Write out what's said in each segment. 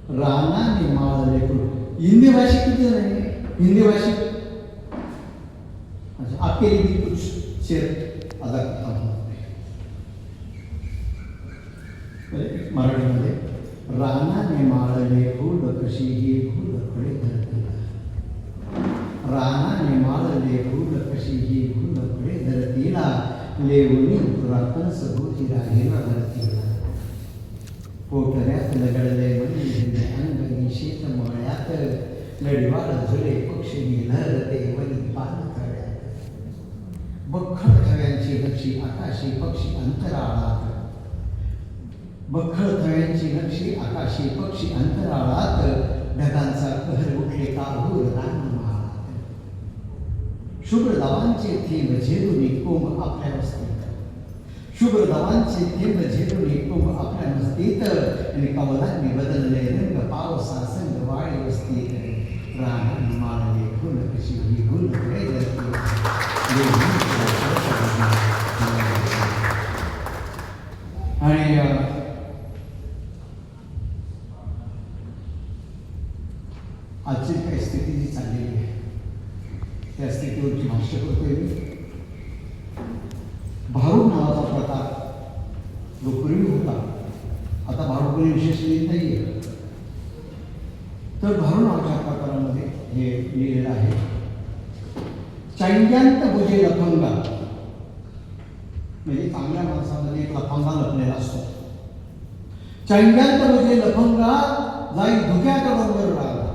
रानाने माळले फुल. हिंदी भाषिक किती जण आहे? हिंदी भाषिक अच्छा, आपके लिए भी कुछ शेर अदा करता हूँ. मराठीमध्ये रानाने माळले फूल कशी ही फुलकडे धरतीला. रानाने माळले फूल कशी ही फुलकडे धरतीला. लेवणी पुरातन सभोवती राहिला धरतीला. पोटऱ्यात लगडले म्हणजे अंगणी शेत मळ्यात. लढवाळ झुले पक्षी लहरते वनी पानखळ्यात. बख्खळ थव्यांची नक्षी आकाशी पक्षी अंतराळात. बख्खळ थव्यांची नक्षी आकाशी पक्षी अंतराळात. ढगांचा कहर उठले काहूर रानमाळात. शुभ्र दवांचे थेंब झेलून कोंब आपल्या वस्तीत. शुभ्र दवांचे थेंब झेलून कोंब आपल्या मस्तीत. आणि कवलांनी बदलले रंग पावसा संग वाळे वस्तीत. रानाने माळले फुल कशी ही फुलकडे धरतीला. आणि आजची काही स्थिती जी चाललेली आहे त्या स्थितीवरची भाष्य करतोय मी. भारूड नावाचा प्रकार जो पूर्वी होता, आता भारूड कोणी विशेष लिहित नाही आहे. तर भारूड नावाच्या प्रकारामध्ये हे लिहिलेलं आहे. चैंग्यांत भुजे लफंगा, म्हणजे चांगल्या माणसामध्ये एक लफंगा लपलेला असतो. चैंग्यांत भुजे लफंगा जाई धुक्यात डोंगर रागा.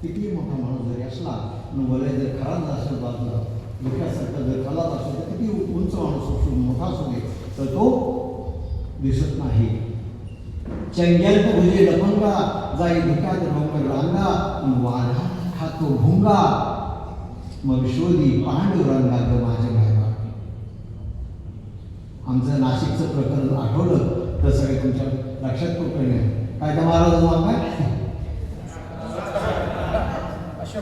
किती मोठा माणूस जरी असला आणि वलय जर खराब असेल बाजूला, धुक्यासारखं जर खलात असेल तर किती उंच माणूस असो, मोठा असू दे, तर तो दिसत नाही. चैंग्यांत भुजे लफंगा जाई धुक्यात डोंगर रांगा. वाढा खातो भुंगा मग शोधी पांडुरंगा ग माझे मायबा. आमचं नाशिकचं प्रकरण आठवलं तर सगळे तुमच्या लक्षात कुठलं काय त्या महाराजांचं नाव काय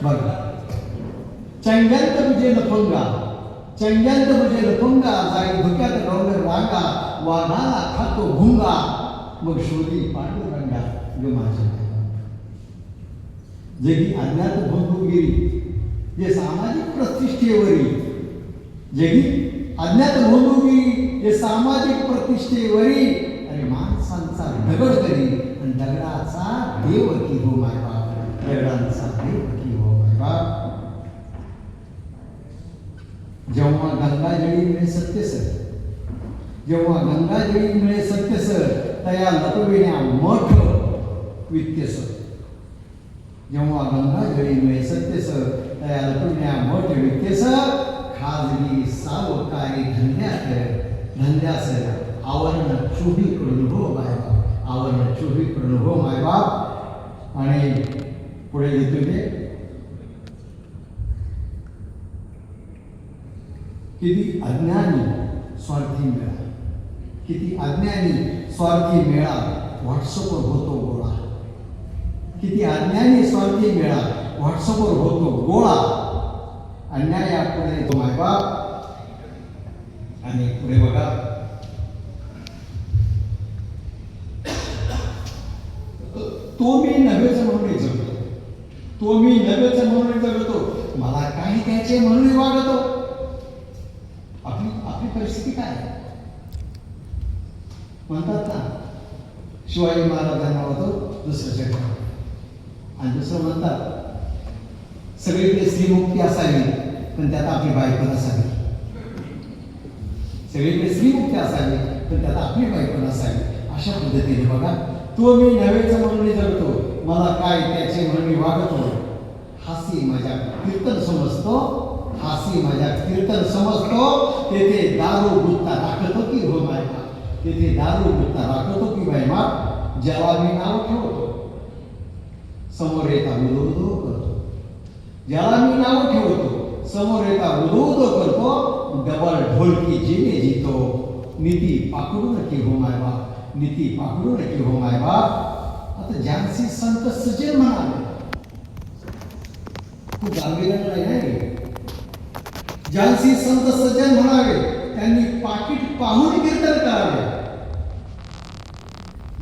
बघा. चैंग्यांत भुजे लफंगा, चैंग्यांत भुजे लफंगा जाई धुक्यात डोंगर रांगा. वाघाला खातो भुंगा मग शोधी पांडुरंगा ग माझे मायबा. जगी अज्ञात भोंदूगिरी जे सामाजिक प्रतिष्ठेवरी, जगी अज्ञात भोंदूगिरी जे सामाजिक प्रतिष्ठेवरी. आणि माणसांचा दगड करी आणि दगडाचा देव की हो माय बाप. दगडांचा देव की हो माय बाप. जेव्हा गंगाजळी मिळे सत्यसर, जेव्हा गंगाजळी मिळे सत्यसर तया लपविण्या मठ वित्त्यसर. जेव्हा गंगाजळी मिळे सत्यसर तया लपविण्या मठ वित्त्यसर. खाजगी सावकारी धंद्यास आवरण चोहीकडून हो मायबाप. आवरण चोहीकडून हो मायबाप. आणि पुढे लिहितो ते किती अज्ञानी स्वार्थी मेळा, किती अज्ञानी स्वार्थी मेळा व्हॉट्सअपवर होतो गोळा. किती अज्ञानी स्वार्थी मेळा व्हॉट्सअपवर होतो गोळा. अन्यायापुढे तो मायबाप. आणि पुढे बघा तो मी नव्हेच म्हणून जगतो, तो मी नव्हेच म्हणून जगतो. मला काही द्यायचे म्हणून वागतो. आपली आपली परिस्थिती काय म्हणतात ना, शिवाजी महाराजांना होतो दुसरं जग. आणि दुसरं म्हणतात सगळीकडे स्त्रीमुक्ती असावी पण त्यात आपली बायको नसावी. सगळीकडे स्त्रीमुक्ती असावी पण त्यात आपली बायको नसावी. अशा पद्धतीने बघा तो मी नव्हेच म्हणून जगतो. मला काय त्याचे म्हणून वागतो. हासी मजाक कीर्तन समजतो, हासी मजाक कीर्तन समजतो. तेथे दारू गुत्ता राखतो की हो बायमा. तेथे दारू गुत्ता राखतो की बायमा. ज्याला मी नाव ठेवतो समोर येता उदो करतो. ज्याला मी नाव ठेवतो समोर येता उदो करतो. डबल ढोलकी जिने जितो. नीती पाकडू नकी हो माय बाप. नीती पाकडू नकी हो माय बाप. आता झांसी संत सजन म्हणाले, तू गांभीर्याने नाही. झांसी संत सज्जन म्हणावे, त्यांनी पाकिट पाहून कीर्तन करावे.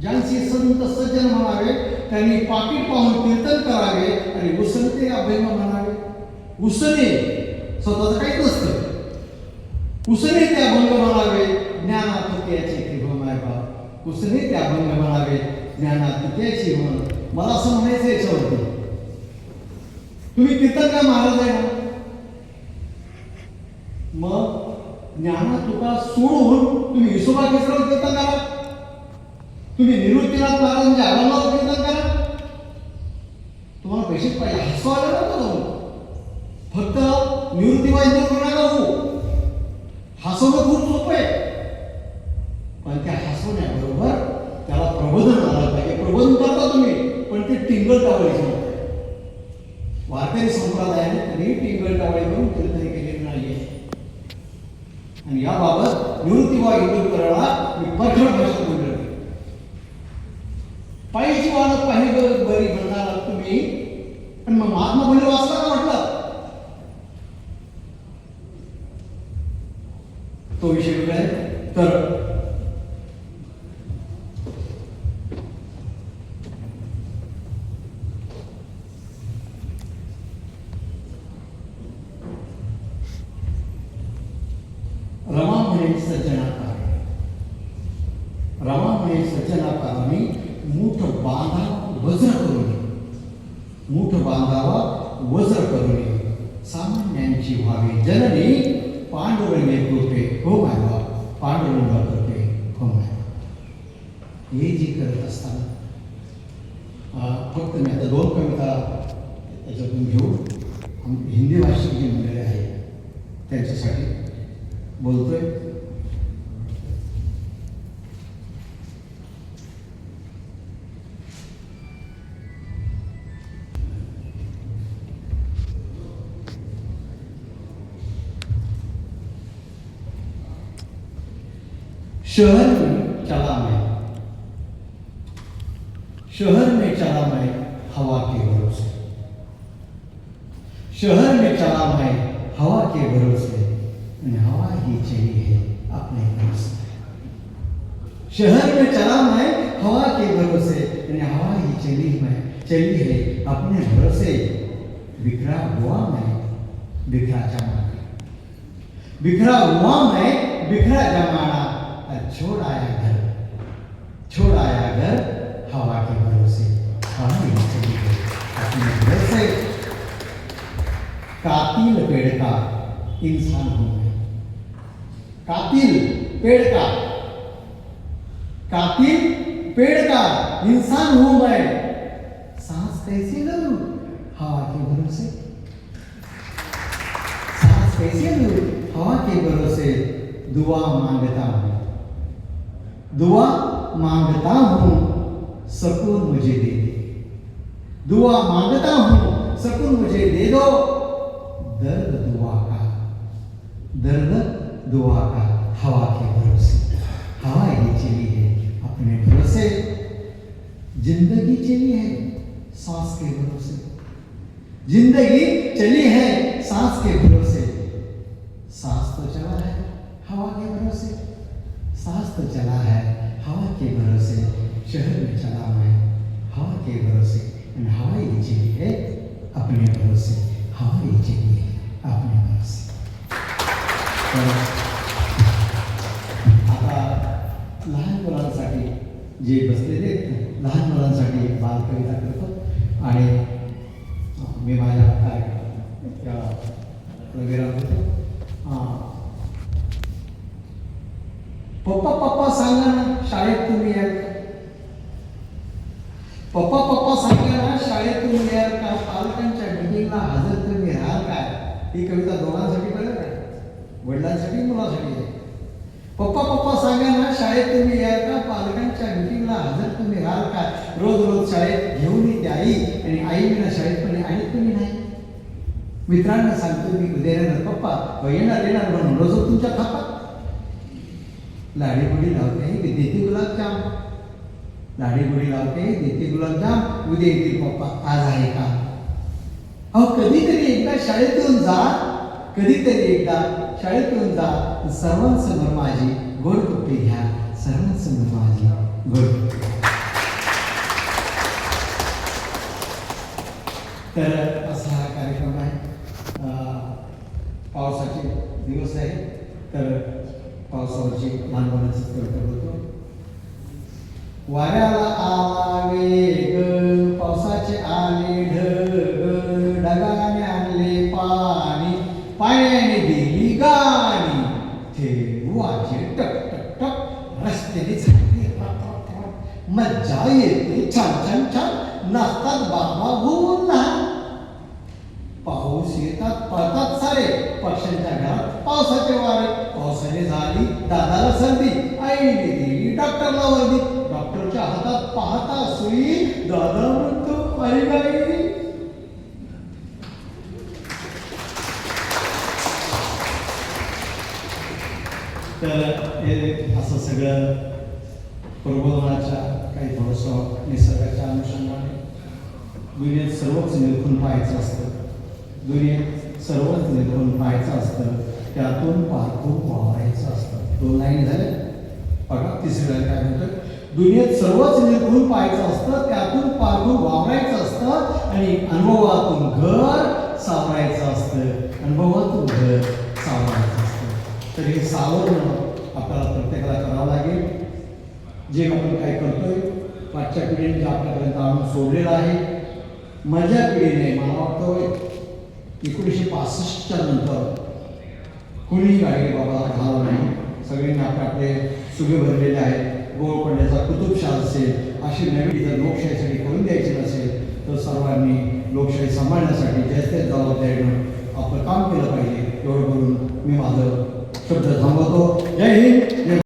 झांसी संत सज्जन म्हणावे, त्यांनी पाकिट पाहून कीर्तन करावे आणि उसनते अभंग म्हणावे. उसने स्वतःच काहीच नसतं. उसने ते अभंग म्हणावे ज्ञानात तुक्याची त्रिभुवन आहे बा. उसने ते अभंग म्हणावे ज्ञानात तुक्याची म्हण. मला असं म्हणायचं याच्यावरती, तुम्ही कीर्तन का महाराज आहे ना, मग ज्ञानात तुका सोडून तुम्ही विसोबा केसरावर कीर्तन करा, तुम्ही निवृत्तीनाथ महाराजांच्या अभंगावर कीर्तन करा. तुम्हाला पैसेच पाहिजे, हसवायला नको जाऊ. फक्त निवृत्तीबाई करू नका हो. हसवणं खूप सोपं आहे, पण त्या हसवण्याबरोबर त्याला प्रबोधन आलं पाहिजे. प्रबोधन करता तुम्ही, पण ते टिंगल टावळीचं नव्हतं. वारकरी संप्रदायाने कधी टिंगल टावळी करून कीर्तन केलेली नाहीये. आणि याबाबत निवृत्तीबाई इंदुरकरला मी परखड भाषा बोललो. पायीची वाहन पाहिजे बरी म्हणणार तुम्ही, पण मग महात्मा फुले वाचला का म्हटलं, तो विषय वेगळा आहे. तर रमा म्हणे सज्जनाकार, रमा म्हणे सज्जनाकारांनी मूठ बांधा वज्र करून, मूठ बांधावा वज्र करून सामान्यांची व्हावी जननी. पांडुरंगे कृपे हो मायवा, पांडुरंग कृपे हो मायवा. हे जी करत असताना फक्त मी आता 2 कविता त्याच्यातून घेऊ. हिंदी भाषिक जी मंडळी आहे त्यांच्यासाठी बोलतोय. शहर में चला मैं, शहर में चला मैं हवा के भरोसे, शहर में चला मैं हवा के भरोसे, हवा ही चली है अपने भरोसे. शहर में चला मैं हवा के भरोसे, हवा ही चली है अपने भरोसे. बिखरा हुआ मैं बिखरा जमाना, बिखरा हुआ मैं बिखरा जमाना. छोड़ आया घर, छोड़ आया घर हवा के भरोसे, हवा ही चली है अपने भरोसे. कातिल पेड़ का इंसान हूं मैं, कातिल पेड़ का, कातिल पेड़ का इंसान हूं मैं. सांस कैसे लूं हवा के भरोसे, सांस कैसे लूं हवा के भरोसे. दुआ मांगता हूं, दुआ मांगता हूं सकून मुझे दे दे. दुआ मांगता हूं सकून मुझे दे दो. दर्द दुआ का, दर्द दुआ का हवा के भरोसे, हवा ही चली है अपने भरोसे. जिंदगी चली है सांस के भरोसे, जिंदगी चली है सांस के भरोसे. सांस तो चला है हवा के भरोसे, सांस तो चला है हवा के भरोसे. शहर में चला मैं हवा के भरोसे, हवा ही चली है अपने भरोसे, हवा ही चली है अपने भरोसे. आता लहान मुलांसाठी जे बसलेले लहान मुलांसाठी बालकविता करतो. आणि मी माझ्या कार्यक्रमात प्रोग्राम होतो. पप्पा पप्पा सांगा ना शाळेत तुम्ही याल का, पप्पा पप्पा सांगा ना शाळेत तुम्ही याल का, पालकांच्या मीटिंगला हजर तुम्ही राहाल काय. ही कविता दोघांसाठी बरं काय, वडिलांसाठी मुलासाठी आहे. पप्पा पप्पा सांगा ना शाळेत तुम्ही याल का, पालकांच्या मीटिंगला हजर तुम्ही राहाल काय. रोज रोज शाळेत घेऊन येते आई, आणि आई विना शाळेत पण आणि तुम्ही नाही. मित्रांना सांगतो मी उद्या येणार पप्पा, येणार म्हणून रोज तुमच्या थापात लाडी गुडी लावते देते गुलाबजाम, लाडी गुडी लावते देते गुलाबजाम. उद्या येतील पप्पा, आज आहे का. अहो कधीतरी एकदा शाळेतून जा, कधीतरी एकदा शाळेतून जा. सर्वांसमोर माझी गोडकुट्टी घ्या, सर्वांसमोर माझी गोडकुट्टी. तर असा हा कार्यक्रम आहे. पावसाचे दिवस आहे, तर पावसावरची लहानपणाची कविता बोलतो. वाऱ्याला आला वेग, पावसाचे आले ढग, ढगाने आणले पाणी, पाण्याने दिली गाणी, थेंब वाजे टक टक टक, रस्त्याने झाली रप रप, मज्जा येते छान छान छान, नाचतात बाबा होऊन लहान. पाऊस येतात पळतात सारे, पक्ष्यांच्या घरात पावसाचे वारे, पावसाने झाली दादाला सर्दी, आईने दिली डॉक्टरला वर्दी, डॉक्टरच्या हातात पाहता सुई, दादा म्हणतो आई गाई. तर हे असं सगळं प्रबोधनाच्या काही थोडंसं निसर्गाच्या अनुषंगाने दुनियेत सर्वच निरखून पाहायचं असतं, दुनियेत सर्वच निरखून पाहायचं असतं, त्यातून पारखून वावरायचं असतं. 2 लाईन झाले बघा. तिसरी लाईन काय म्हणतं, दुनियेत सर्वच निरखून पाहायचं असतं, त्यातून पारखून वावरायचं असतं, आणि अनुभवातून घर सावरायचं असतं, अनुभवातून घर सावरायचं असतं. तर हे सावरणं आपल्याला प्रत्येकाला करावं लागेल. जे आपण काय करतोय, मागच्या पिढीने जे आपल्यापर्यंत आणून सोडलेलं आहे, माझ्या पिढीने मला वाटतं 1965च्या नंतर कुणी गाडी बाबा घालवलं नाही. सगळ्यांनी आपले सुगे भरलेले आहेत. गोवळकोंड्याचा कुतुबशाह असेल, अशी नवीन जर लोकशाहीसाठी करून द्यायची नसेल, तर सर्वांनी लोकशाही सांभाळण्यासाठी जास्त जबाबदारीनं आपलं काम केलं पाहिजे. एवढं बोलून मी माझं शब्द थांबवतो. जय हिंद.